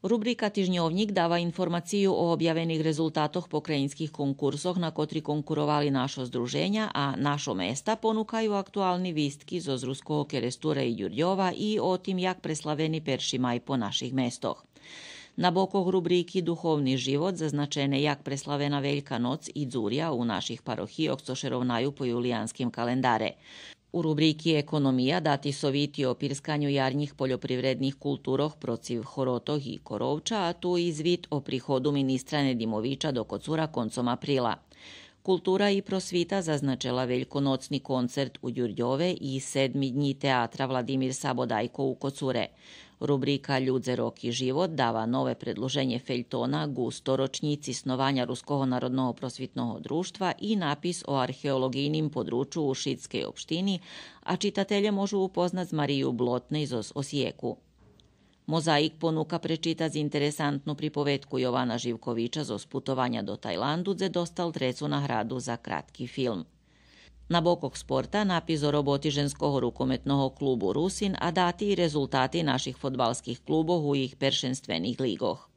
Rubrika Tižnjovnik dáva informáciu o objavených rezultátoch pokrajinských konkursoch, na ktorý konkurovali našo združenja, a našo mesta ponúkajú aktuálne výstky zo Zruského kerestura i Ďurďova i o tým, jak preslavený perši maj po našich mestoch. Na bokoch rubriky Duchovný život zaznačené, jak preslavená Veľká noc i dzúria u našich parochíjoch, co še rovnajú po julijanskim kalendare. U rubriki Ekonomija dati soviti o pirskanju jarnjih poljoprivrednih kulturoh protiv Horotoh i Korovča, a tu i zvit o prihodu ministra Nedimovića do Kocura koncom aprila. Kultura i prosvita zaznačila velkonocni koncert u Ďurďove i 7 dni teatra Vladimir Sabodajko u Kocure. Rubrika Ljudze, rok i život dava nove predloženje feljtona Gustoročnici snovanja Ruskog narodnog prosvitnog društva i napis o arheologijnim području u Šidskej opštini, a čitatelje možu upoznat z Mariju Blotne iz Osijeku. Mozaik ponuka prečitati interesantnu pripovetku Jovana Živkovića zo sputovanja do Tajlandu, gdje dostal trecu nagradu za kratki film. Na bokoh sporta napis o roboti ženskog rukometnog klubu Rusin, a dati i rezultati naših fudbalskih klubov u ih peršenstvenih ligoh.